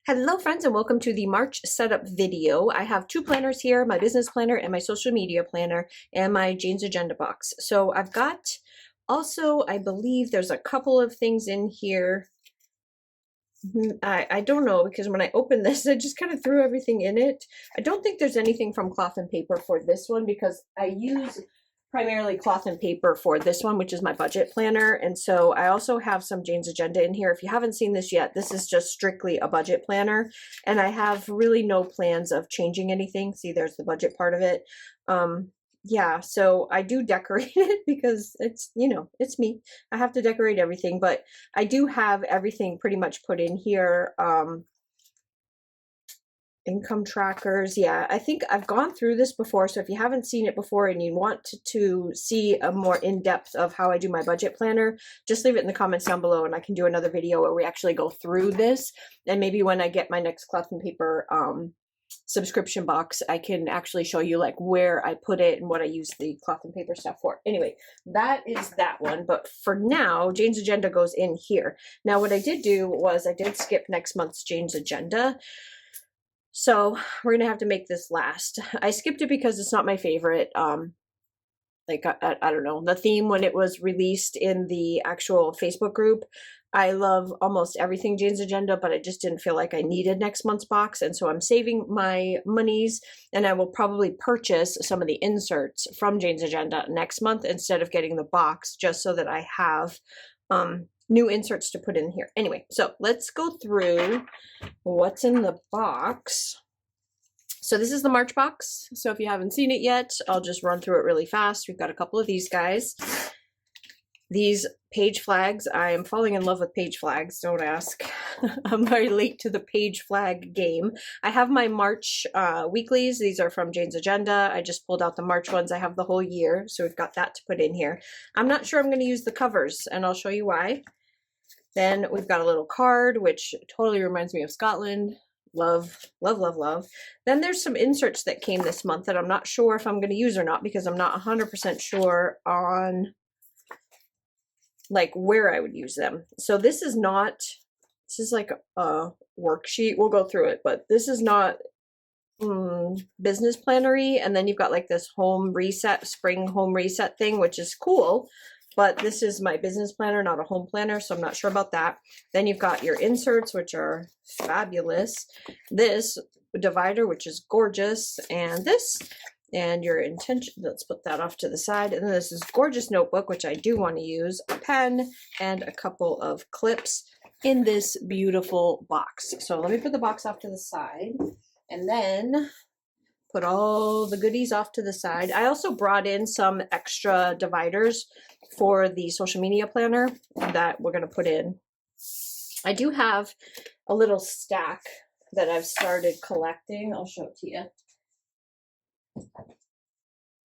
Hello friends and welcome to the March setup video. I have two planners here, my business planner and my social media planner and my Jane's agenda box. So I've got also, I believe there's a couple of things in here. I don't know because when I opened this, I just kind of threw everything in it. I don't think there's anything from cloth and paper for this one because I use primarily cloth and paper for this one, which is my budget planner. And so I also have some Jane's agenda in here. If you haven't seen this yet, this is just strictly a budget planner. And I have really no plans of changing anything. See, there's the budget part of it. Yeah, so I do decorate it because it's, it's me. I have to decorate everything, but I do have everything pretty much put in here. Income trackers. Yeah, I think I've gone through this before. So if you haven't seen it before and you want to see a more in-depth of how I do my budget planner, just leave it in the comments down below and I can do another video where we actually go through this. And maybe when I get my next cloth and paper subscription box, I can actually show you like where I put it and what I use the cloth and paper stuff for. Anyway, that is that one. But for now, Jane's agenda goes in here. Now, what I did do was I did skip next month's Jane's agenda. So we're going to have to make this last. I skipped it because it's not my favorite. I don't know, the theme when it was released in the actual Facebook group. I love almost everything Jane's agenda, but I just didn't feel like I needed next month's box. And so I'm saving my monies and I will probably purchase some of the inserts from Jane's agenda next month instead of getting the box, just so that I have new inserts to put in here. Anyway, so let's go through what's in the box. So this is the March box. So if you haven't seen it yet, I'll just run through it really fast. We've got a couple of these guys. These page flags, I am falling in love with page flags, don't ask. I'm very late to the page flag game. I have my March weeklies. These are from Jane's agenda. I just pulled out the March ones. I have the whole year, so we've got that to put in here. I'm not sure I'm going to use the covers, and I'll show you why. Then we've got a little card, which totally reminds me of Scotland. Love, love, love, love. Then there's some inserts that came this month that I'm not sure if I'm going to use or not because I'm not 100% sure on like where I would use them. So this is like a worksheet. We'll go through it, but this is not business planner-y. And then you've got like this home reset, spring home reset thing, which is cool. But this is my business planner, not a home planner, so I'm not sure about that. Then you've got your inserts, which are fabulous. This divider, which is gorgeous, and this, and your intention. Let's put that off to the side. And then this is gorgeous notebook, which I do want to use, a pen, and a couple of clips in this beautiful box. So let me put the box off to the side, and then put all the goodies off to the side. I also brought in some extra dividers for the social media planner that we're going to put in. I do have a little stack that I've started collecting. I'll show it to you.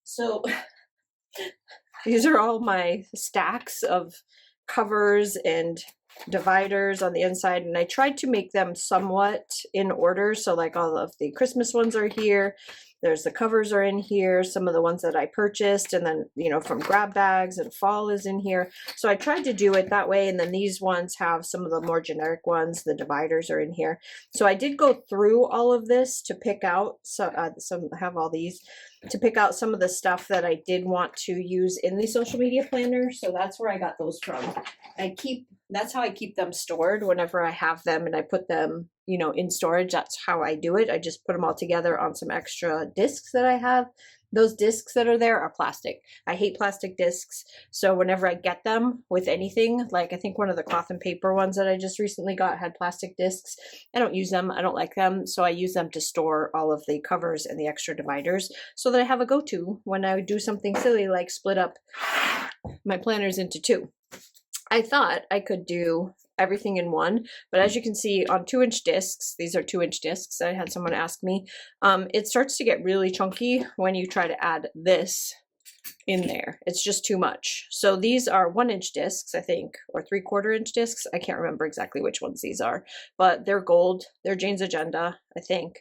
So these are all my stacks of covers and dividers on the inside, and I tried to make them somewhat in order. So like all of the Christmas ones are here, there's the covers are in here, some of the ones that I purchased, and then from grab bags, and fall is in here. So I tried to do it that way, and then these ones have some of the more generic ones. The dividers are in here. So I did go through all of this to pick out some have all these to pick out some of the stuff that I did want to use in the social media planner. So that's where I got those from. That's how I keep them stored whenever I have them and I put them, in storage. That's how I do it. I just put them all together on some extra discs that I have. Those discs that are there are plastic. I hate plastic discs. So whenever I get them with anything, like I think one of the cloth and paper ones that I just recently got had plastic discs. I don't use them. I don't like them. So I use them to store all of the covers and the extra dividers so that I have a go-to when I do something silly like split up my planners into two. I thought I could do everything in one, but as you can see on 2-inch discs, these are 2-inch discs. I had someone ask me, it starts to get really chunky when you try to add this in there. It's just too much. So these are 1-inch discs, I think, or 3/4-inch discs. I can't remember exactly which ones these are, but they're gold. They're Jane's agenda, I think.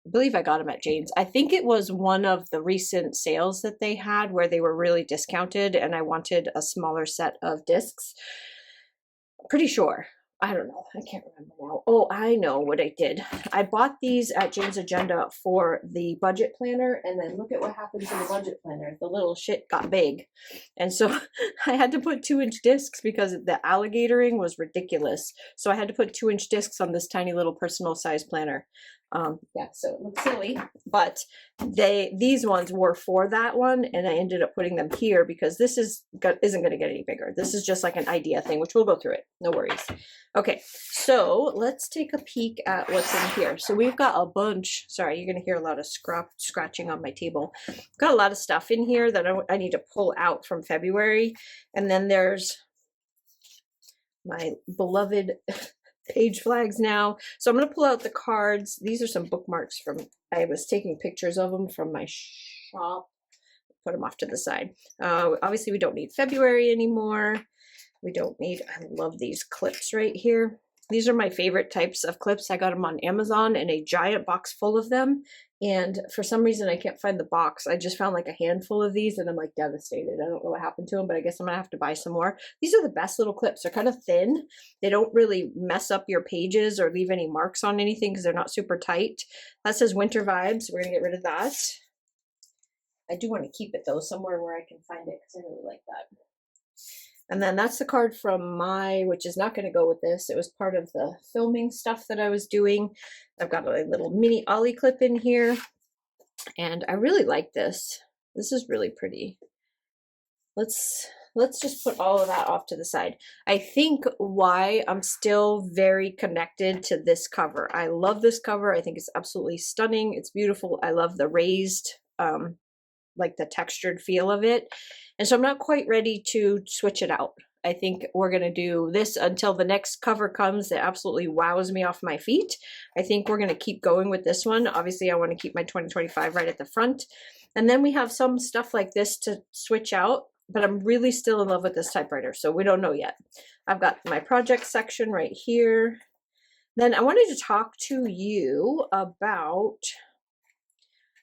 I believe I got them at Jane's. I think it was one of the recent sales that they had where they were really discounted and I wanted a smaller set of discs. Pretty sure. I don't know. I can't remember now. Oh, I know what I did. I bought these at Jane's Agenda for the budget planner, and then look at what happened to the budget planner. The little shit got big. And so I had to put 2-inch discs because the alligatoring was ridiculous. So I had to put 2-inch discs on this tiny little personal size planner. Yeah, so it looks silly, but these ones were for that one, and I ended up putting them here because this isn't going to get any bigger. This is just like an idea thing, which we'll go through it. No worries. Okay, so let's take a peek at what's in here. So we've got a bunch. Sorry, you're going to hear a lot of scratching on my table. Got a lot of stuff in here that I need to pull out from February, and then there's my beloved page flags now. So I'm going to pull out the cards. These are some bookmarks from, I was taking pictures of them from my shop. Put them off to the side. Obviously we don't need February anymore. We don't need, I love these clips right here. These are my favorite types of clips. I got them on Amazon in a giant box full of them. And for some reason, I can't find the box. I just found like a handful of these and I'm like devastated. I don't know what happened to them, but I guess I'm gonna have to buy some more. These are the best little clips. They're kind of thin. They don't really mess up your pages or leave any marks on anything because they're not super tight. That says Winter Vibes. We're gonna get rid of that. I do want to keep it though, somewhere where I can find it because I really like that. And then that's the card from which is not going to go with this. It was part of the filming stuff that I was doing. I've got a little mini ollie clip in here. And I really like this. This is really pretty. Let's just put all of that off to the side. I think why I'm still very connected to this cover. I love this cover. I think it's absolutely stunning. It's beautiful. I love the raised, like the textured feel of it. And so I'm not quite ready to switch it out. I think we're going to do this until the next cover comes that absolutely wows me off my feet. I think we're going to keep going with this one. Obviously, I want to keep my 2025 right at the front. And then we have some stuff like this to switch out, but I'm really still in love with this typewriter, so we don't know yet. I've got my project section right here. Then I wanted to talk to you about...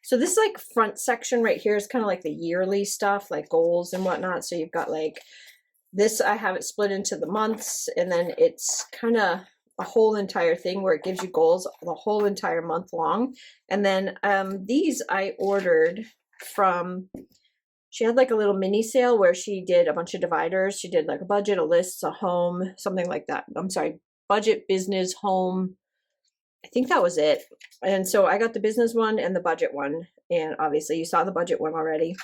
So this like front section right here is kind of like the yearly stuff, like goals and whatnot. So you've got like this, I have it split into the months, and then it's kind of a whole entire thing where it gives you goals the whole entire month long. And then these I ordered from, she had like a little mini sale where she did a bunch of dividers. She did like a budget, a list, a home, something like that. I'm sorry, budget, business, home. I think that was it. And so I got the business one and the budget one. And obviously you saw the budget one already.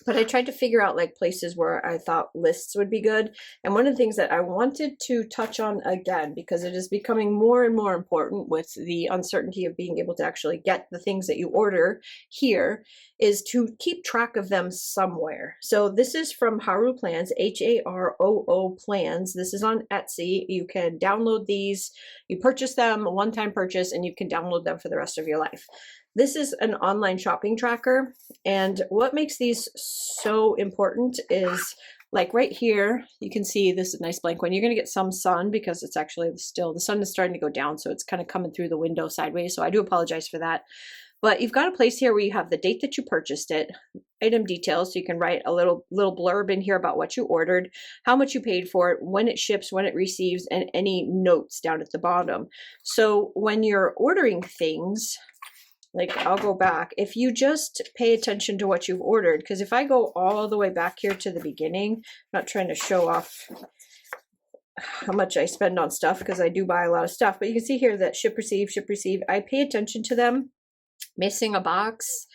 But I tried to figure out like places where I thought lists would be good. And one of the things that I wanted to touch on again, because it is becoming more and more important with the uncertainty of being able to actually get the things that you order here, is to keep track of them somewhere. So this is from Haru Plans, Haroo Plans. This is on Etsy. You can download these. You purchase them, a one-time purchase, and you can download them for the rest of your life. This is an online shopping tracker, and what makes these so important is like right here, you can see this is a nice blank one. You're going to get some sun because it's actually still, the sun is starting to go down, so it's kind of coming through the window sideways, so I do apologize for that. But you've got a place here where you have the date that you purchased it, item details, so you can write a little blurb in here about what you ordered, how much you paid for it, when it ships, when it receives, and any notes down at the bottom. So when you're ordering things, like I'll go back, if you just pay attention to what you've ordered, because if I go all the way back here to the beginning, I'm not trying to show off how much I spend on stuff because I do buy a lot of stuff, but you can see here that ship receive, I pay attention to them. Missing a box,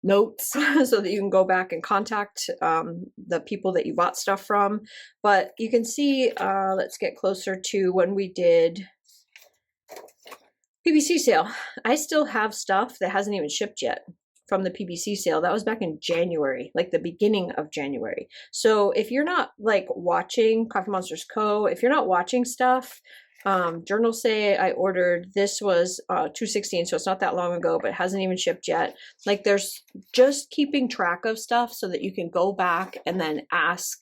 notes, so that you can go back and contact the people that you bought stuff from. But you can see, let's get closer to when we did PBC sale. I still have stuff that hasn't even shipped yet from the PBC sale. That was back in January, like the beginning of January. So if you're not like watching Coffee Monsters Co., if you're not watching stuff, journals say I ordered, this was 2/16, so it's not that long ago, but it hasn't even shipped yet. Like there's just keeping track of stuff so that you can go back and then ask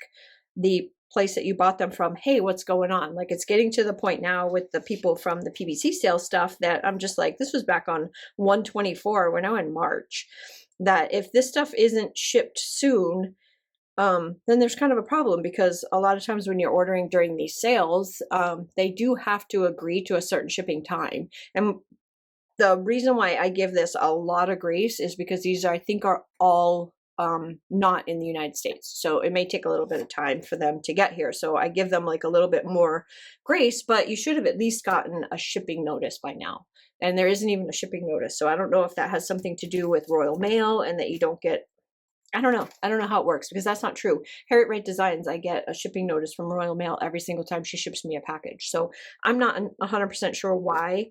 the place that you bought them from, hey, what's going on? Like it's getting to the point now with the people from the PBC sale stuff that I'm just like, this was back on 1/24, we're now in March, that if this stuff isn't shipped soon, then there's kind of a problem, because a lot of times when you're ordering during these sales, they do have to agree to a certain shipping time. And the reason why I give this a lot of grace is because these are, I think, are all not in the United States. So it may take a little bit of time for them to get here. So I give them like a little bit more grace, but you should have at least gotten a shipping notice by now. And there isn't even a shipping notice. So I don't know if that has something to do with Royal Mail and that you don't get, I don't know. I don't know how it works, because that's not true. Harriet Wright Designs, I get a shipping notice from Royal Mail every single time she ships me a package. So I'm not 100% sure why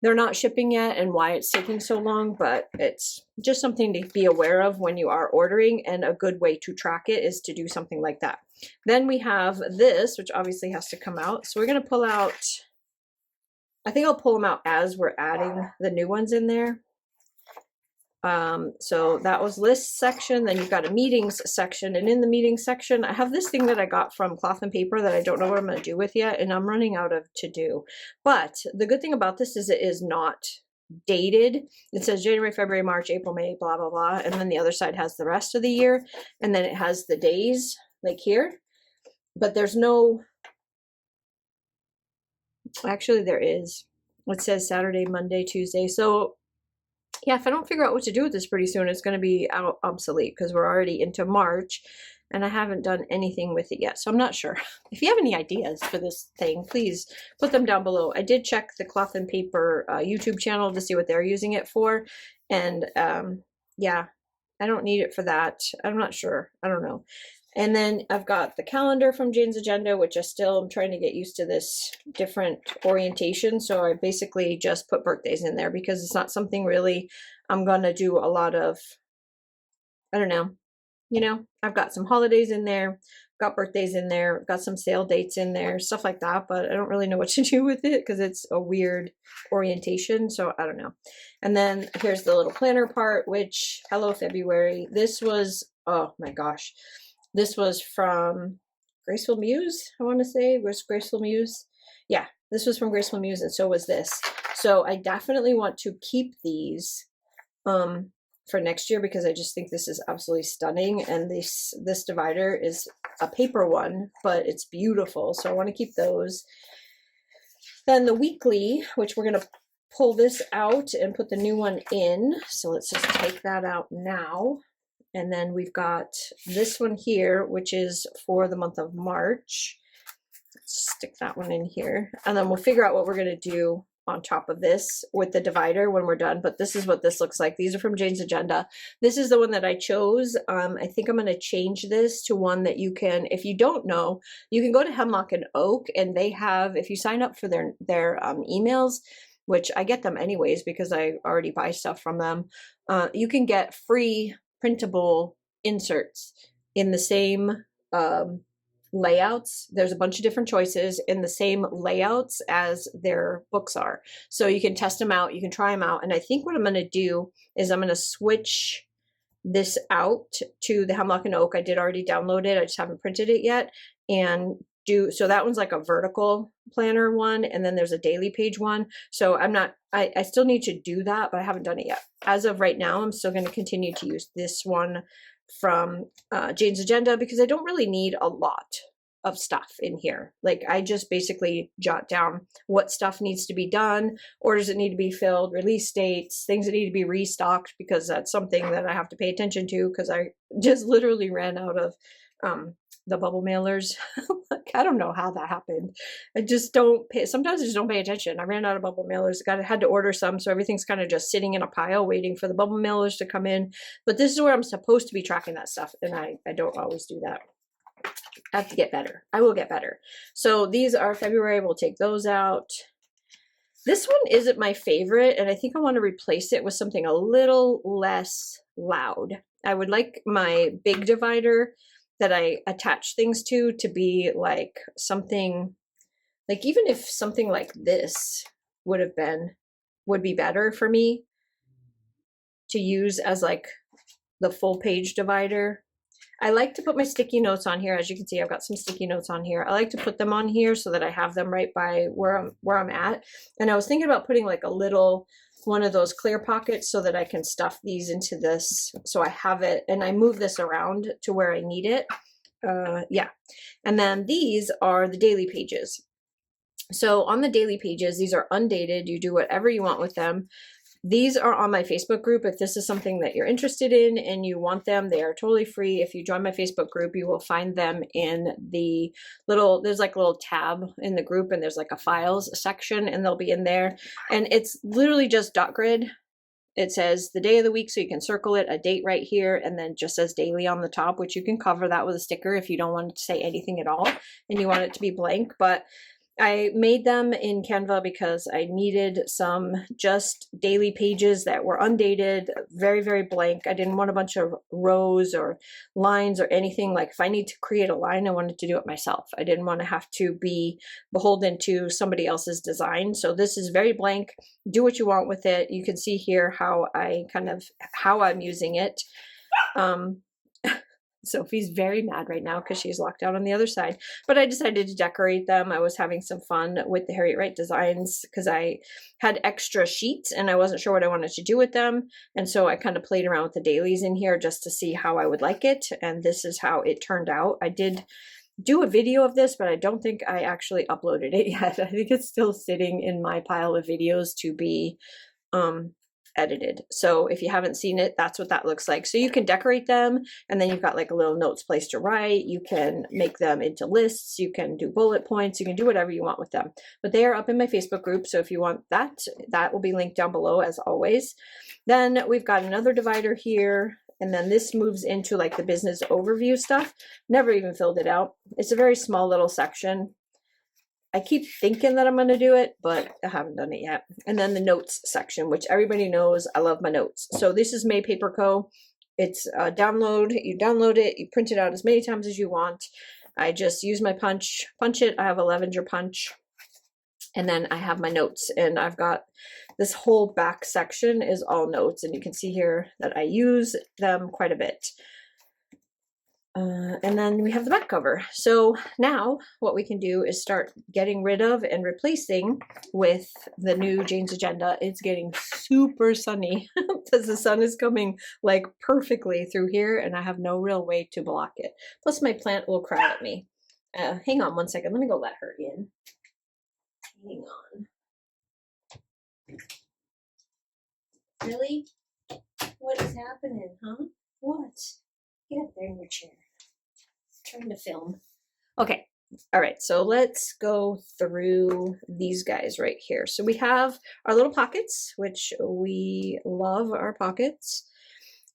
they're not shipping yet and why it's taking so long, but it's just something to be aware of when you are ordering, and a good way to track it is to do something like that. Then we have this, which obviously has to come out. So we're going to pull out, I think I'll pull them out as we're adding the new ones in there. So that was list section. Then you've got a meetings section, and in the meetings section, I have this thing that I got from Cloth and Paper that I don't know what I'm going to do with yet, and I'm running out of to do. But the good thing about this is it is not dated. It says January, February, March, April, May, blah, blah, blah. And then the other side has the rest of the year. And then it has the days like here, but there's no, actually there is, it says Saturday, Monday, Tuesday. So yeah, if I don't figure out what to do with this pretty soon, it's going to be obsolete, because we're already into March and I haven't done anything with it yet. So I'm not sure. If you have any ideas for this thing, please put them down below. I did check the Cloth and Paper YouTube channel to see what they're using it for. And yeah, I don't need it for that. I'm not sure. I don't know. And then I've got the calendar from Jane's Agenda, which I still am trying to get used to this different orientation. So I basically just put birthdays in there, because it's not something really I'm going to do a lot of. I don't know. You know, I've got some holidays in there, got birthdays in there, got some sale dates in there, stuff like that. But I don't really know what to do with it, because it's a weird orientation. So I don't know. And then here's the little planner part, which, hello February. This was, oh my gosh. This was from Graceful Muse, I want to say. Was Graceful Muse? Yeah, this was from Graceful Muse, and so was this. So I definitely want to keep these for next year, because I just think this is absolutely stunning. And this divider is a paper one, but it's beautiful. So I want to keep those. Then the weekly, which we're going to pull this out and put the new one in. So let's just take that out now. And then we've got this one here, which is for the month of March. Let's stick that one in here. And then we'll figure out what we're going to do on top of this with the divider when we're done. But this is what this looks like. These are from Jane's Agenda. This is the one that I chose. I think I'm going to change this to one that you can, if you don't know, you can go to Hemlock and Oak, and they have, if you sign up for their emails, which I get them anyways because I already buy stuff from them, you can get free printable inserts in the same layouts. There's a bunch of different choices in the same layouts as their books are. So you can test them out, you can try them out. And I think what I'm going to do is I'm going to switch this out to the Hemlock and Oak. I did already download it. I just haven't printed it yet. And so that one's like a vertical planner one, and then there's a daily page one. So I still need to do that, but I haven't done it yet. As of right now, I'm still going to continue to use this one from Jane's Agenda, because I don't really need a lot of stuff in here. Like, I just basically jot down what stuff needs to be done, orders that need to be filled, release dates, things that need to be restocked, because that's something that I have to pay attention to, because I just literally ran out of the bubble mailers. Like, I don't know how that happened. I just don't pay, sometimes I just don't pay attention. I ran out of bubble mailers. Had to order some, so everything's kind of just sitting in a pile waiting for the bubble mailers to come in. But this is where I'm supposed to be tracking that stuff, and I don't always do that. I have to get better. I will get better. So these are February. We'll take those out. This one isn't my favorite, and I think I want to replace it with something a little less loud. I would like my big divider that I attach things to be like something, like even if something like this would be better for me to use as like the full page divider. I like to put my sticky notes on here. As you can see, I've got some sticky notes on here. I like to put them on here so that I have them right by where I'm at. And I was thinking about putting like a little one of those clear pockets so that I can stuff these into this. So I have it, and I move this around to where I need it. Yeah. And then these are the daily pages. So on the daily pages, these are undated. You do whatever you want with them. These are on my Facebook group. If this is something that you're interested in and you want them, they are totally free. If you join my Facebook group, you will find them in the there's like a little tab in the group, and there's like a files section, and they'll be in there. And it's literally just dot grid. It says the day of the week, so you can circle it, a date right here, and then just says daily on the top, which you can cover that with a sticker if you don't want to say anything at all and you want it to be blank. But I made them in Canva because I needed some just daily pages that were undated, very, very blank. I didn't want a bunch of rows or lines or anything. Like if I need to create a line, I wanted to do it myself. I didn't want to have to be beholden to somebody else's design. So this is very blank. Do what you want with it. You can see here how I'm using it. Sophie's very mad right now because she's locked out on the other side, but I decided to decorate them. I was having some fun with the Harriet Wright designs because I had extra sheets and I wasn't sure what I wanted to do with them. And so I kind of played around with the dailies in here just to see how I would like it. And this is how it turned out. I did do a video of this, but I don't think I actually uploaded it yet. I think it's still sitting in my pile of videos to be edited. So if you haven't seen it, that's what that looks like. So you can decorate them, and then you've got like a little notes place to write. You can make them into lists. You can do bullet points. You can do whatever you want with them. But they are up in my Facebook group. So if you want that, that will be linked down below as always. Then we've got another divider here. And then this moves into like the business overview stuff. Never even filled it out. It's a very small little section. I keep thinking that I'm going to do it, but I haven't done it yet. And then the notes section, which everybody knows I love my notes. So this is May Paper Co. It's a download. You download it, you print it out as many times as you want. I just use my punch it. I have a Lavender punch. And then I have my notes, and I've got this whole back section is all notes. And you can see here that I use them quite a bit. And then we have the back cover. So now what we can do is start getting rid of and replacing with the new Jane's Agenda. It's getting super sunny because the sun is coming like perfectly through here, and I have no real way to block it. Plus my plant will cry at me. Hang on one second. Let me go let her in. Hang on. Really? What is happening, huh? What? Get up there in your chair. I'm trying to film. Okay. All right. So let's go through these guys right here. So we have our little pockets, which we love our pockets.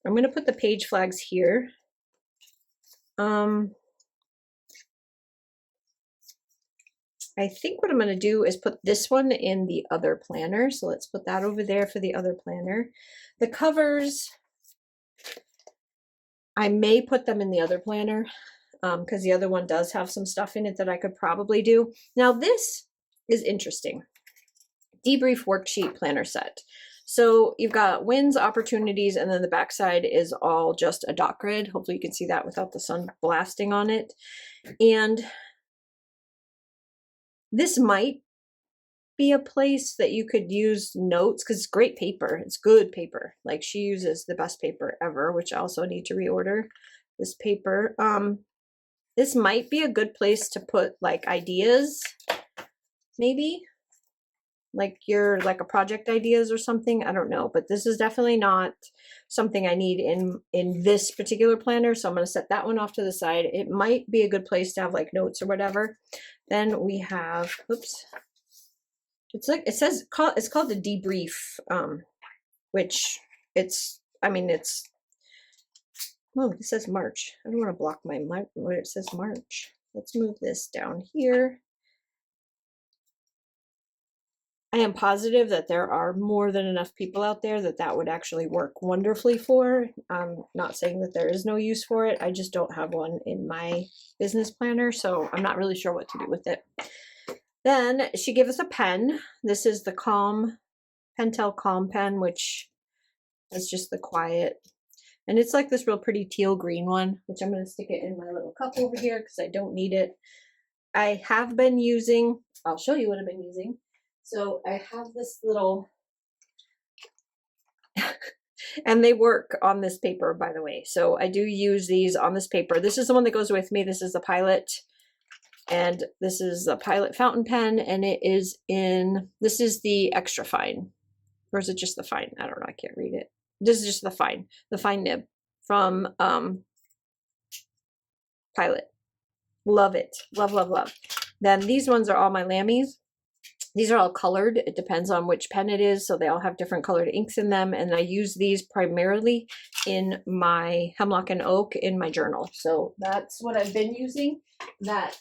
I'm going to put the page flags here. I think what I'm going to do is put this one in the other planner. So let's put that over there for the other planner. The covers, I may put them in the other planner because the other one does have some stuff in it that I could probably do. Now this is interesting. Debrief worksheet planner set. So you've got wins, opportunities, and then the backside is all just a dot grid. Hopefully you can see that without the sun blasting on it. And this might be a place that you could use notes because it's great paper. It's good paper. Like she uses the best paper ever, which I also need to reorder this paper. This might be a good place to put like ideas, maybe like your like a project ideas or something. I don't know, but this is definitely not something I need in this particular planner. So I'm going to set that one off to the side. It might be a good place to have like notes or whatever. Then we have, oops. It's like, it's called the debrief, which oh, it says March. I don't want to block my where it says March. Let's move this down here. I am positive that there are more than enough people out there that would actually work wonderfully for. I'm not saying that there is no use for it. I just don't have one in my business planner, so I'm not really sure what to do with it. Then she gave us a pen. This is the Pentel Calm pen, which is just the quiet. And it's like this real pretty teal green one, which I'm going to stick it in my little cup over here because I don't need it. I have been using, I'll show you what I've been using. So I have this little And they work on this paper, by the way. So I do use these on this paper. This is the one that goes with me. This is the Pilot. And this is a Pilot fountain pen. And it is in, this is the extra fine. Or is it just the fine? I don't know. I can't read it. This is just the fine nib from Pilot. Love it. Love, love, love. Then these ones are all my Lammies. These are all colored. It depends on which pen it is. So they all have different colored inks in them. And I use these primarily in my Hemlock and Oak in my journal. So that's what I've been using. That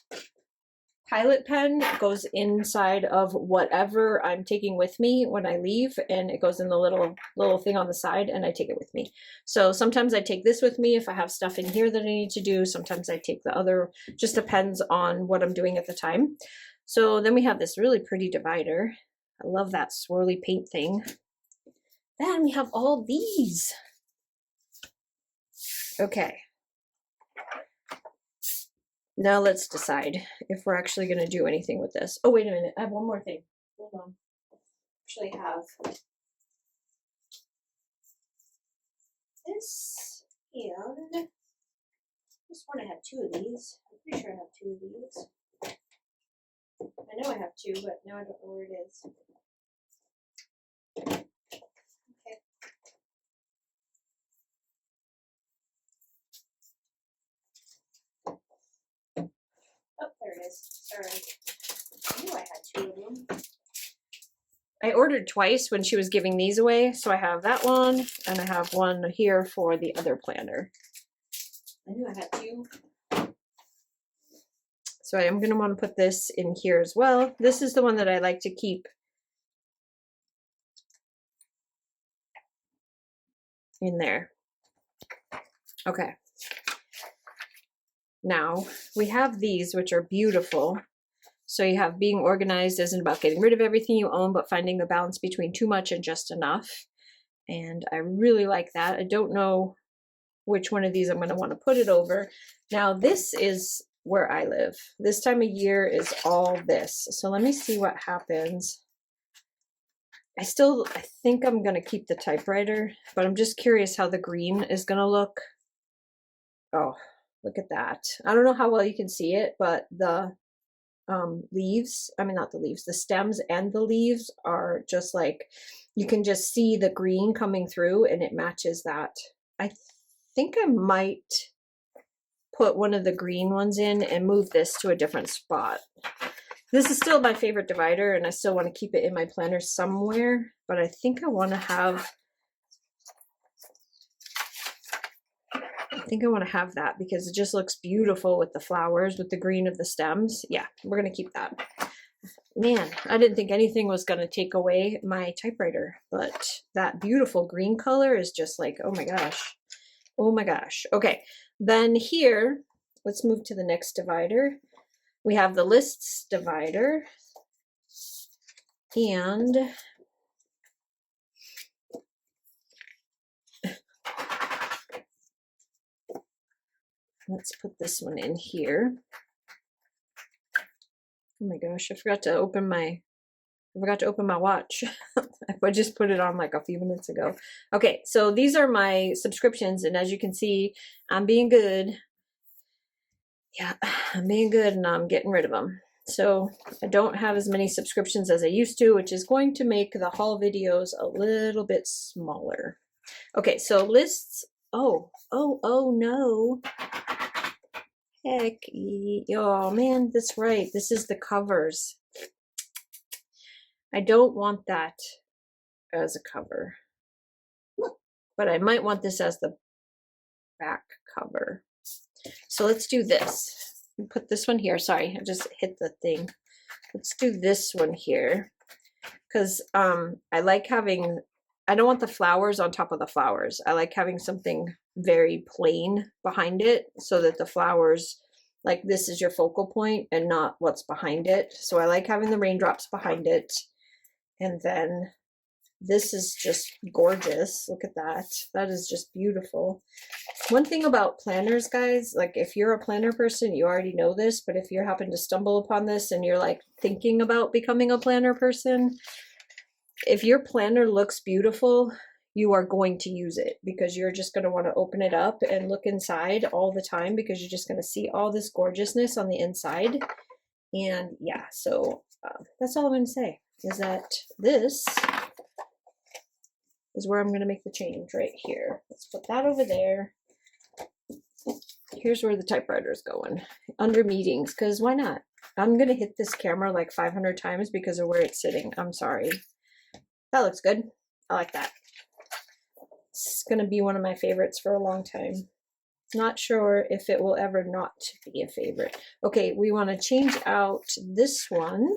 Pilot pen goes inside of whatever I'm taking with me when I leave, and it goes in the little thing on the side, and I take it with me. So sometimes I take this with me if I have stuff in here that I need to do. Sometimes I take the other, just depends on what I'm doing at the time. So then we have this really pretty divider. I love that swirly paint thing. Then we have all these. Okay. Now let's decide if we're actually going to do anything with this. Oh, wait a minute. I have one more thing. Hold on. Actually have this, and I just want to have two of these. I'm pretty sure I have two of these. I know I have two, but now I don't know where it is. Okay. Oh, there it is. Sorry. I knew I had two of them. I ordered twice when she was giving these away, so I have that one, and I have one here for the other planner. I knew I had two. So I am going to want to put this in here as well. This is the one that I like to keep in there. Okay. Now we have these, which are beautiful. So you have being organized isn't about getting rid of everything you own, but finding the balance between too much and just enough. And I really like that. I don't know which one of these I'm going to want to put it over. Now this is where I live. This time of year is all this. So let me see what happens. I think I'm going to keep the typewriter, but I'm just curious how the green is going to look. Oh, look at that. I don't know how well you can see it, but the leaves, I mean, not the leaves, the stems and the leaves are just like, you can just see the green coming through and it matches that. I think I might put one of the green ones in and move this to a different spot. This is still my favorite divider and I still want to keep it in my planner somewhere, but I think I want to have that because it just looks beautiful with the flowers, with the green of the stems. Yeah, we're going to keep that. Man, I didn't think anything was going to take away my typewriter, but that beautiful green color is just like, oh my gosh. Oh my gosh. Okay, then here, let's move to the next divider. We have the lists divider, and let's put this one in here. Oh my gosh, I forgot to open my watch. I just put it on like a few minutes ago. Okay, so these are my subscriptions, and as you can see, I'm being good. Yeah, I'm being good and I'm getting rid of them. So I don't have as many subscriptions as I used to, which is going to make the haul videos a little bit smaller. Okay, so lists. Oh no. Heck, oh man, that's right. This is the covers. I don't want that as a cover, but I might want this as the back cover. So let's do this. Put this one here. Sorry, I just hit the thing. Let's do this one here because I like having, I don't want the flowers on top of the flowers. I like having something very plain behind it so that the flowers, like this is your focal point and not what's behind it. So I like having the raindrops behind it. And then this is just gorgeous. Look at that. That is just beautiful. One thing about planners, guys, like if you're a planner person, you already know this, but if you happen to stumble upon this and you're like thinking about becoming a planner person, if your planner looks beautiful, you are going to use it, because you're just going to want to open it up and look inside all the time, because you're just going to see all this gorgeousness on the inside. And yeah, so that's all I'm going to say, is that this is where I'm going to make the change, right here. Let's put that over there. Here's where the typewriter is going, under meetings, because why not? I'm going to hit this camera like 500 times because of where it's sitting. I'm sorry. That looks good. I like that. It's going to be one of my favorites for a long time. Not sure if it will ever not be a favorite. Okay, we want to change out this one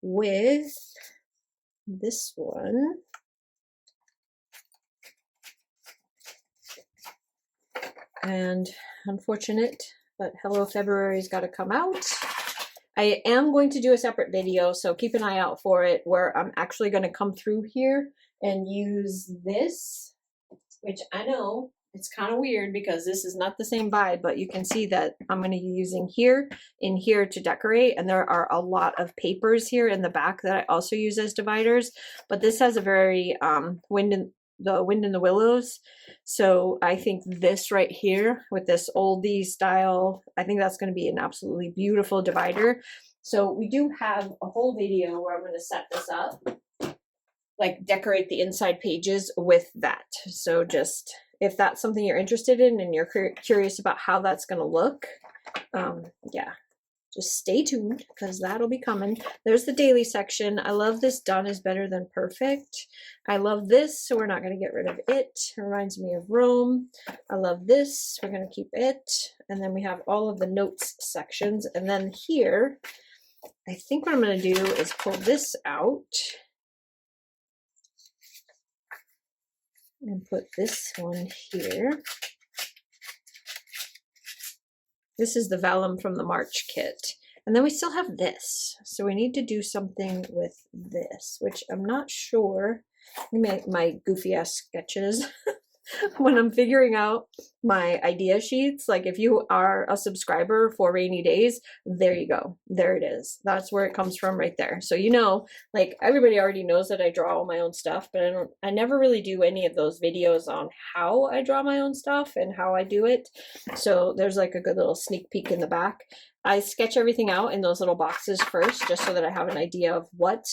with this one. And unfortunate, but Hello February's got to come out. I am going to do a separate video, so keep an eye out for it, where I'm actually going to come through here and use this, which I know it's kind of weird because this is not the same vibe, but you can see that I'm going to be using here in here to decorate, and there are a lot of papers here in the back that I also use as dividers, but this has a very wind in the willows, so I think this right here with this oldie style, I think that's going to be an absolutely beautiful divider. So we do have a whole video where I'm going to set this up, like decorate the inside pages with that. So just, if that's something you're interested in and you're curious about how that's going to look, yeah, just stay tuned, because that'll be coming. There's the daily section. I love this done is better than perfect. I love this, so we're not going to get rid of it. It reminds me of Rome. I love this. We're going to keep it. And then we have all of the notes sections. And then here, I think what I'm going to do is pull this out and put this one here. This is the vellum from the March kit. And then we still have this. So we need to do something with this, which I'm not sure. I make my goofy ass sketches when I'm figuring out my idea sheets. Like if you are a subscriber for Rainy Days, there you go. There it is. That's where it comes from right there. So you know, like everybody already knows that I draw all my own stuff, but I never really do any of those videos on how I draw my own stuff and how I do it. So there's like a good little sneak peek in the back. I sketch everything out in those little boxes first, just so that I have an idea of what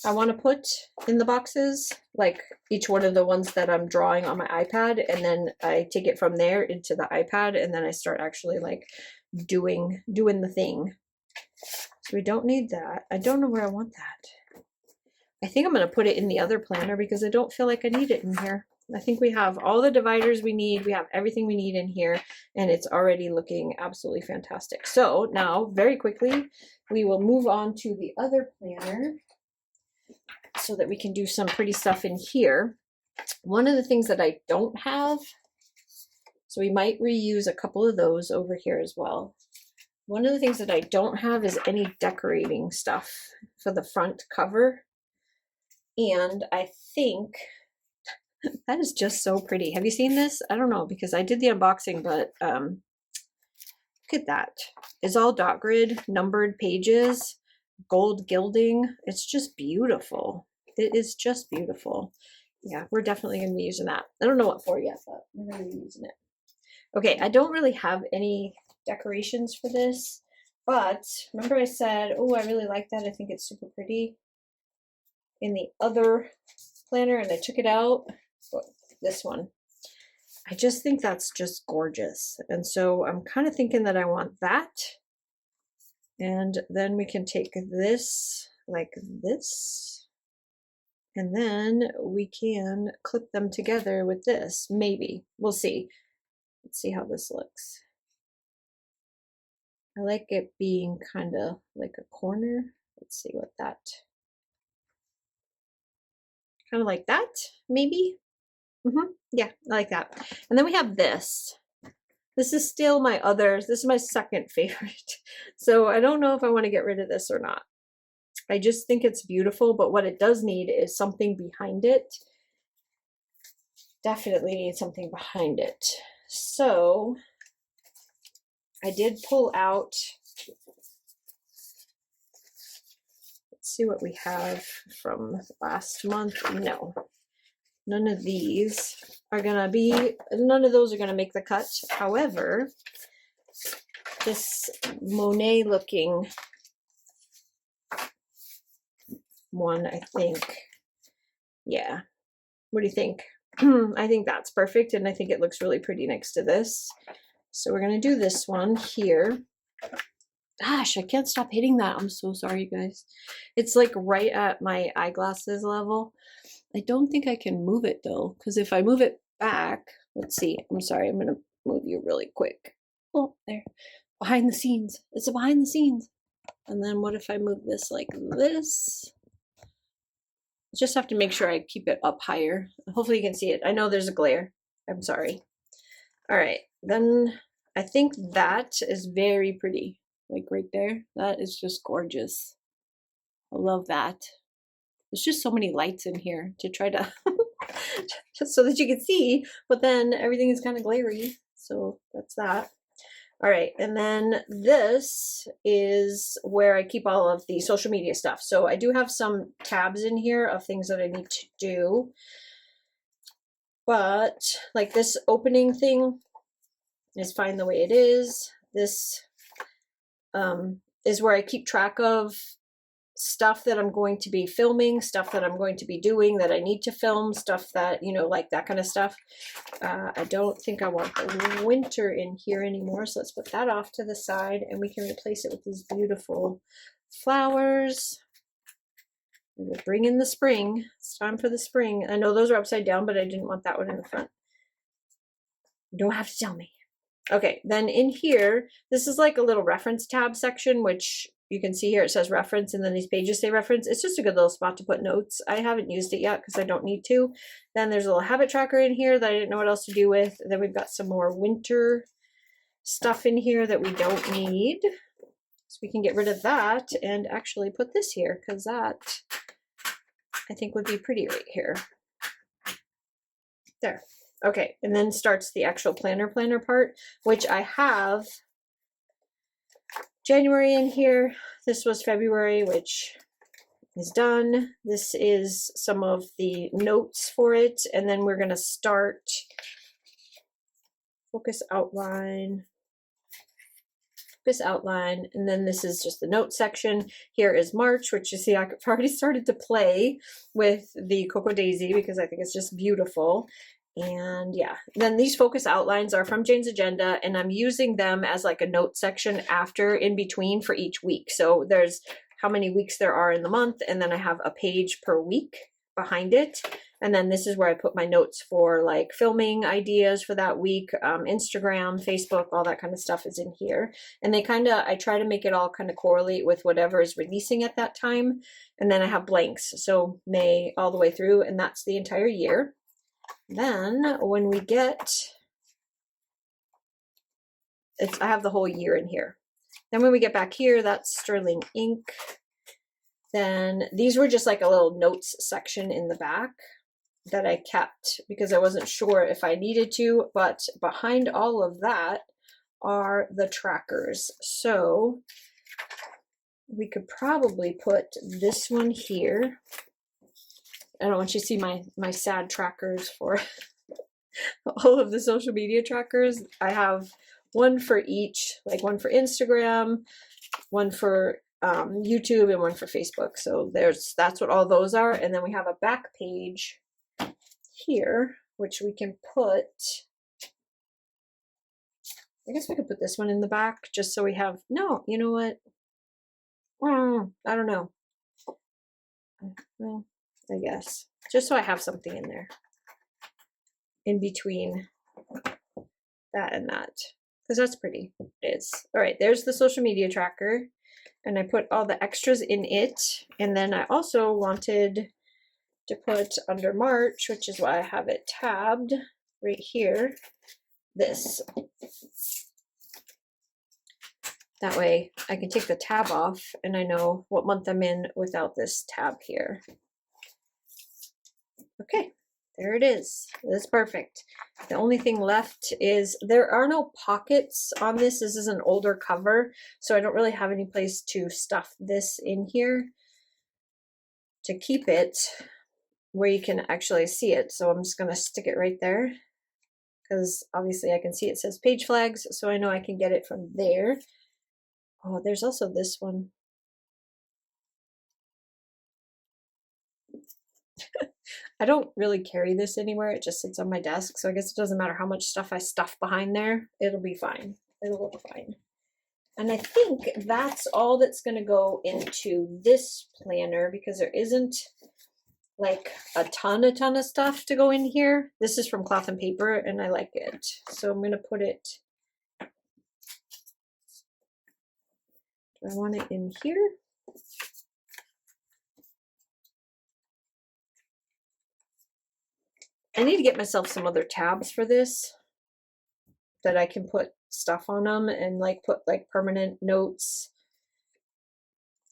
I want to put in the boxes, like each one of the ones that I'm drawing on my iPad, and then I take it from there into the iPad, and then I start actually like doing the thing. So we don't need that. I don't know where I want that. I think I'm going to put it in the other planner because I don't feel like I need it in here. I think we have all the dividers we need. We have everything we need in here, and it's already looking absolutely fantastic. So now, very quickly, we will move on to the other planner, so that we can do some pretty stuff in here. One of the things that I don't have, so we might reuse a couple of those over here as well. One of the things that I don't have is any decorating stuff for the front cover. And I think that is just so pretty. Have you seen this? I don't know, because I did the unboxing, but look at that. It's all dot grid, numbered pages, gold gilding. It's just beautiful. It is just beautiful. Yeah, we're definitely going to be using that. I don't know what for yet, but we're going to be using it. Okay, I don't really have any decorations for this, but remember I said, oh, I really like that. I think it's super pretty in the other planner, and I took it out. Oh, this one. I just think that's just gorgeous. And so I'm kind of thinking that I want that. And then we can take this like this, and then we can clip them together with this. Maybe. We'll see. Let's see how this looks. I like it being kind of like a corner. Let's see what that, kind of like that, maybe. Yeah, I like that. And then we have this. This is still my this is my second favorite. So I don't know if I want to get rid of this or not. I just think it's beautiful, but what it does need is something behind it. Definitely need something behind it. So I did pull out, let's see what we have from last month. No, none of these are gonna be, none of those are gonna make the cut. However, this Monet looking one, I think, yeah. What do you think? I think that's perfect, and I think it looks really pretty next to this. So we're gonna do this one here. Gosh, I can't stop hitting that. I'm so sorry, guys. It's like right at my eyeglasses level. I don't think I can move it though, because if I move it back, let's see. I'm sorry, I'm gonna move you really quick. Oh, there. Behind the scenes. It's a behind the scenes. And then what if I move this like this? Just have to make sure I keep it up higher. Hopefully you can see it. I know there's a glare. I'm sorry. All right, then I think that is very pretty. Like right there. That is just gorgeous. I love that. There's just so many lights in here to try to just so that you can see, but then everything is kind of glary. So that's that. All right, and then this is where I keep all of the social media stuff. So I do have some tabs in here of things that I need to do. But like this opening thing is fine the way it is. This is where I keep track of stuff that I'm going to be filming, stuff that I'm going to be doing that I need to film, stuff that, you know, like that kind of stuff. I don't think I want the winter in here anymore, so let's put that off to the side, and we can replace it with these beautiful flowers. We'll bring in the spring. It's time for the spring. I know those are upside down, but I didn't want that one in the front. You don't have to tell me. Okay, then in here, this is like a little reference tab section, which you can see here, it says reference, and then these pages say reference. It's just a good little spot to put notes. I haven't used it yet because I don't need to. Then there's a little habit tracker in here that I didn't know what else to do with. Then we've got some more winter stuff in here that we don't need. So we can get rid of that and actually put this here, because that I think would be pretty right here. There. Okay, and then starts the actual planner part, which I have January in here. This was February, which is done. This is some of the notes for it, and then we're going to start focus outline, and then this is just the note section. Here is March, which you see I've already started to play with the Cocoa Daisy because I think it's just beautiful. And yeah, then these focus outlines are from Jane's Agenda, and I'm using them as like a note section after, in between, for each week. So there's how many weeks there are in the month, and then I have a page per week behind it. And then this is where I put my notes for like filming ideas for that week, Instagram, Facebook, all that kind of stuff is in here. And they kind of, I try to make it all kind of correlate with whatever is releasing at that time. And then I have blanks, so May all the way through, and that's the entire year. Then when we get, I have the whole year in here. Then when we get back here, that's sterling ink. Then these were just like a little notes section in the back that I kept because I wasn't sure if I needed to, but behind all of that are the trackers. So we could probably put this one here. I don't want you to see my sad trackers for all of the social media trackers. I have one for each, like one for Instagram, one for YouTube, and one for Facebook. So that's what all those are. And then we have a back page here, which we can put, I guess we could put this one in the back just so we have, no, you know what? I don't know. Well, I guess. Just so I have something in there. In between that and that. Because that's pretty. It is. Alright, there's the social media tracker. And I put all the extras in it. And then I also wanted to put under March, which is why I have it tabbed right here, this. That way I can take the tab off and I know what month I'm in without this tab here. Okay, there it is. That's perfect. The only thing left is there are no pockets on this. This is an older cover, so I don't really have any place to stuff this in here to keep it. where you can actually see it. So I'm just going to stick it right there because obviously I can see it says page flags, so I know I can get it from there. Oh, there's also this one. I don't really carry this anywhere. It just sits on my desk. So I guess it doesn't matter how much stuff I stuff behind there. It'll be fine. It'll look fine. And I think that's all that's going to go into this planner because there isn't like a ton of stuff to go in here. This is from Cloth and Paper and I like it. So I'm going to put it, do I want it in here? I need to get myself some other tabs for this that I can put stuff on them and like put like permanent notes,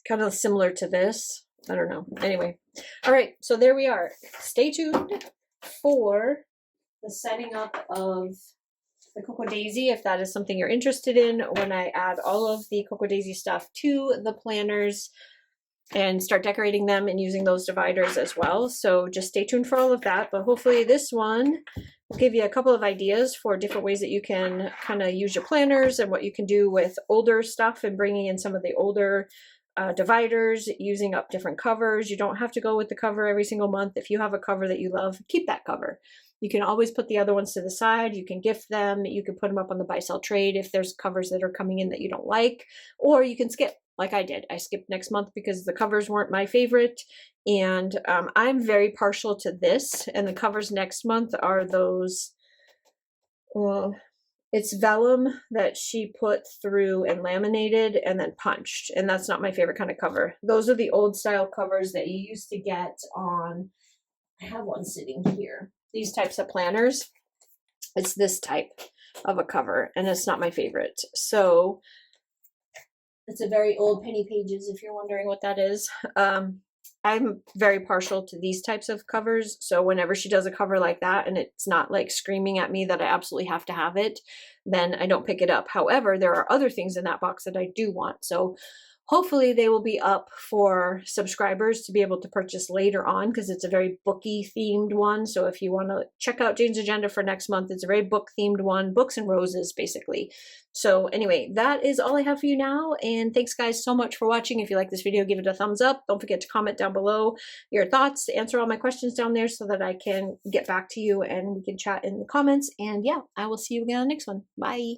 kind of similar to this. I don't know. Anyway, all right, so there we are. Stay tuned for the setting up of the Cocoa Daisy if that is something you're interested in, when I add all of the Cocoa Daisy stuff to the planners and start decorating them and using those dividers as well. So just stay tuned for all of that. But hopefully this one will give you a couple of ideas for different ways that you can kind of use your planners and what you can do with older stuff and bringing in some of the older dividers, using up different covers. You don't have to go with the cover every single month. If you have a cover that you love, keep that cover. You can always put the other ones to the side. You can gift them. You can put them up on the buy sell trade if there's covers that are coming in that you don't like, or you can skip like I did. I skipped next month because the covers weren't my favorite. And I'm very partial to this. And the covers next month are those, well, it's vellum that she put through and laminated and then punched. And that's not my favorite kind of cover. Those are the old style covers that you used to get on, I have one sitting here. These types of planners. It's this type of a cover and it's not my favorite. So it's a very old Penny Pages, if you're wondering what that is. I'm very partial to these types of covers. So whenever she does a cover like that and it's not like screaming at me that I absolutely have to have it, then I don't pick it up. However, there are other things in that box that I do want. So hopefully they will be up for subscribers to be able to purchase later on because it's a very booky themed one. So if you want to check out Jane's Agenda for next month, it's a very book themed one, books and roses basically. So anyway, that is all I have for you now. And thanks guys so much for watching. If you like this video, give it a thumbs up. Don't forget to comment down below your thoughts, answer all my questions down there so that I can get back to you and we can chat in the comments. And yeah, I will see you again on the next one. Bye.